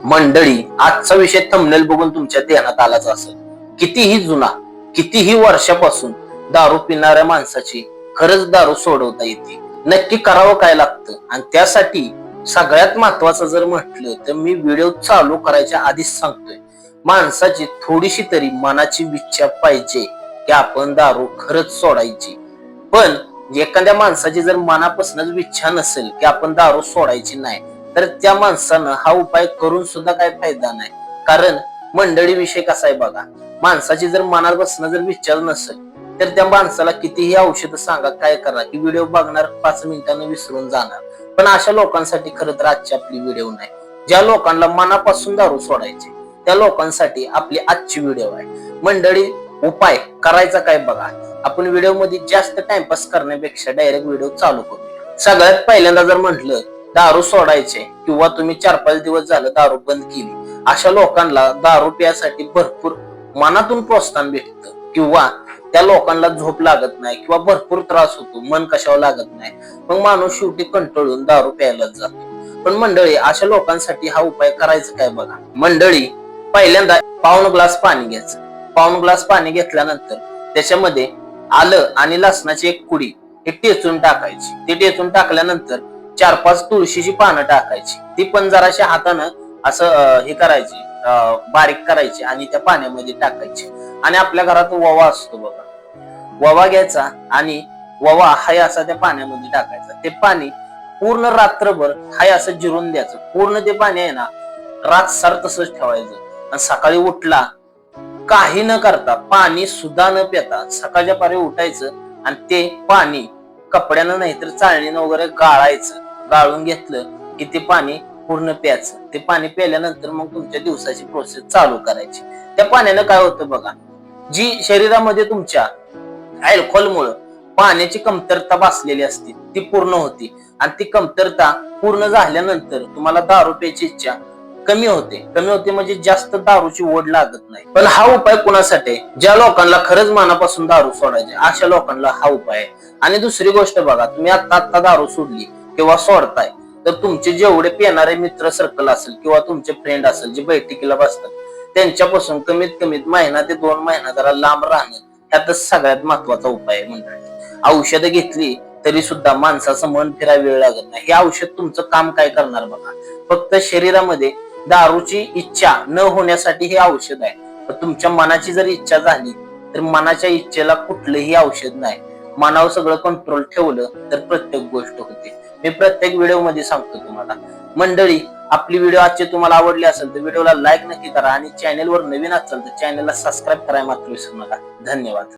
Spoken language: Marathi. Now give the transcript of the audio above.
मंडळी, आजचा विषय थंबनेल बघून तुमच्या ध्यानात आलाच असेल. कितीही जुना, कितीही वर्षापासून दारू पिणाऱ्या माणसाची खरंच दारू सोडवता येते. नक्की करावं काय लागतं, आणि त्यासाठी सगळ्यात महत्वाचं जर म्हटलं तर मी व्हिडिओ चालू करायच्या आधीच सांगतोय, माणसाची थोडीशी तरी मनाची इच्छा पाहिजे की आपण दारू खरंच सोडायची. पण एखाद्या माणसाची जर मनापासूनच इच्छा नसेल की आपण दारू सोडायची नाही, तर त्या माणसानं हा उपाय करून सुद्धा काय फायदा नाही. कारण मंडळी विषय कसा आहे बघा, माणसाची जर मनापासून जर विचार नसेल तर त्या माणसाला कितीही औषध सांगा, काय करा, की व्हिडिओ बघणार 5 मिनिटांनी विसरून जाणार. पण अशा लोकांसाठी खरं तर आजची आपली व्हिडिओ नाही. ज्या लोकांना मनापासून दारू सोडायचे त्या लोकांसाठी आपली आजची व्हिडिओ आहे. मंडळी, उपाय करायचा काय बघा. आपण व्हिडिओ मध्ये जास्त टाइमपास करण्यापेक्षा डायरेक्ट व्हिडिओ चालू करूया. सगळ्यात पहिल्यांदा जर म्हटलं दारू सोडायचे किंवा तुम्ही 4-5 दिवस झालं दारू बंद केली, अशा लोकांना दारू प्यायसाठी भरपूर मनातून प्रोत्साहन भेटतं, किंवा त्या लोकांना झोप लागत नाही किंवा भरपूर त्रास होतो, मन कशावर लागत नाही, मग माणूस शेवटी कंटाळून दारू प्यायला जातो. पण मंडळी, अशा लोकांसाठी हा उपाय करायचा काय बघा. मंडळी, पहिल्यांदा पाऊण ग्लास पाणी घ्यायचं. पाऊण ग्लास पाणी घेतल्यानंतर त्याच्यामध्ये आलं आणि लसणाची एक कुडी हे टेचून टाकायची. ते टेचून टाकल्यानंतर 4-5 तुळशीची पानं टाकायची. ती पण जराशा हातानं असं हे करायची, बारीक करायची आणि त्या पाण्यामध्ये टाकायची. आणि आपल्या घरात ववा असतो बघा, ववा घ्यायचा आणि ववा हाय असा त्या पाण्यामध्ये टाकायचा. ते पाणी पूर्ण रात्रभर हाय असं जिरून द्यायचं. पूर्ण ते पाणी आहे ना रात सार तसंच ठेवायचं. आणि सकाळी उठला काही न करता, पाणी सुद्धा न पिता सकाळच्या पारी उठायचं आणि ते पाणी कपड्यानं नाहीतर चाळणीनं वगैरे गाळायचं. गाळून घेतलं की ते पाणी पूर्ण प्यायचं. ते पाणी प्यायल्यानंतर मग तुमच्या दिवसाची प्रोसेस चालू करायची. त्या पाण्यानं काय होतं बघा, जी शरीरामध्ये तुमच्या अल्कोहोलमुळे पाण्याची कमतरता बसलेली असते ती पूर्ण होती. आणि ती कमतरता पूर्ण झाल्यानंतर तुम्हाला दारू प्यायची इच्छा कमी होते. कमी होते म्हणजे जास्त दारूची ओढ लागत नाही. पण हा उपाय कुणासाठी? ज्या लोकांना खरंच मनापासून दारू सोडायची अशा लोकांना हा उपाय आहे. आणि दुसरी गोष्ट बघा, तुम्ही आता दारू सोडली किंवा सोडताय, तर तुमचे जेवढे पिणारे मित्र सर्कल असेल किंवा तुमचे फ्रेंड असेल जे बैठकीला बसतात, त्यांच्यापासून कमीत कमीत महिना ते 2 महिना जरा लांब राहणं ह्यातच सगळ्यात महत्वाचा उपाय आहे. म्हणजे औषधं घेतली तरी सुद्धा माणसाचं मन फिरायला वेळ लागत नाही. हे औषध तुमचं काम काय करणार बघा, फक्त शरीरामध्ये दारूची इच्छा न होण्यासाठी हे औषध आहे. तुमच्या मनाची जर इच्छा झाली तर मनाच्या इच्छेला कुठलंही औषध नाही. मनावर सगळं कंट्रोल ठेवलं तर प्रत्येक गोष्ट होते. मी प्रत्येक व्हिडिओ मध्ये सांगतो तुम्हाला. मंडळी, आपली व्हिडिओ आजची तुम्हाला आवडली असेल तर व्हिडिओला लाईक नक्की करा, आणि चॅनेलवर नवीन असाल तर चॅनेलला सबस्क्राईब करायला मात्र विसरू नका. धन्यवाद.